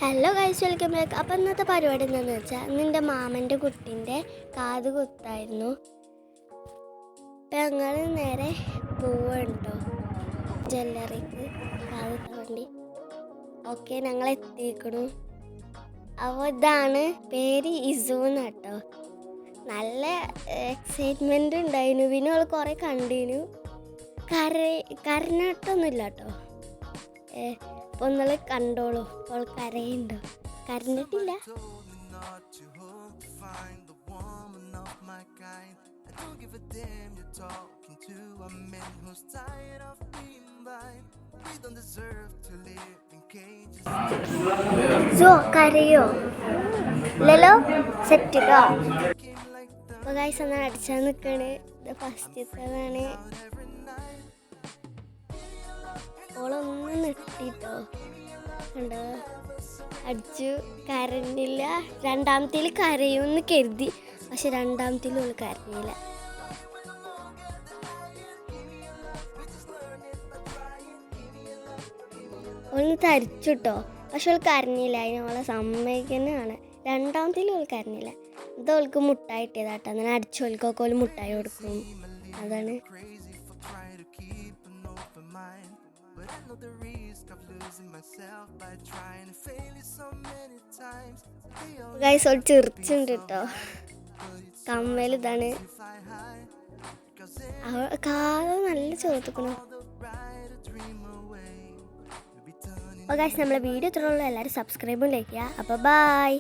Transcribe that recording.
Hello guys, welcome back. അപ്പം ഇന്നത്തെ പരിപാടി എന്താണെന്ന് വെച്ചാൽ നിൻ്റെ മാമൻ്റെ കുട്ടീൻ്റെ കാത് കുത്തായിരുന്നു. ഞങ്ങൾ നേരെ പോവുണ്ടോ ജ്വല്ലറിക്ക് കാത് കുത്താൻ വേണ്ടി. ഓക്കെ, ഞങ്ങൾ എത്തിക്കണു. അപ്പോൾ ഇതാണ് പേര് ഇസൂന്ന് കേട്ടോ. നല്ല എക്സൈറ്റ്മെൻ്റ് ഉണ്ടായിരുന്നു. പിന്നെ അവൾ കുറേ കണ്ടിനു. കരഞ്ഞിട്ടൊന്നുമില്ല കേട്ടോ. അപ്പോൾ നിങ്ങൾ കണ്ടോളൂ. അവൾ കരയുണ്ടോ? കരഞ്ഞിട്ടില്ല. കരയോ ഇല്ലല്ലോ. സെറ്റിലോ. അപ്പോൾ ഗൈസ് എന്നാൽ അടിച്ചാൽ നിൽക്കണ്. ഇത് ഫസ്റ്റത്തേതാണ്. ഓളൊന്ന് നെട്ടിട്ടോ കണ്ടോ, അടിച്ചു. കരഞ്ഞില്ല. രണ്ടാമത്തേൽ കരയുമെന്ന് കരുതി, പക്ഷെ രണ്ടാമത്തേൽ ഓൾ കരഞ്ഞില്ല. ഓളൊന്ന് തരിച്ചിട്ടോ, പക്ഷെ ഓൾ കരഞ്ഞില്ല. അതിന് ഓളെ സമ്മതിക്കുന്നതാണ്. രണ്ടാമത്തേൽ ഓൾ കരഞ്ഞില്ല. ഇത് ഓൾക്ക് മുട്ടായി ഇട്ടതാട്ടോ. അങ്ങനെ അടിച്ചോൽക്കൊക്കെ ഓൾ മുട്ടായി കൊടുക്കും. അതാണ്. ഗൈസ് ഓൾ ചിരിച്ചുണ്ട് കേട്ടോ. കമ്മൽ ഇതാണ്. കാത് നല്ല ചോദിക്കണം. അപ്പോൾ ഗൈസ് നമ്മളെ വീഡിയോ ഇത്രയുള്ളൂ. എല്ലാവരും സബ്സ്ക്രൈബും ലൈക്ക് ചെയ്യുക. അപ്പോൾ ബൈ.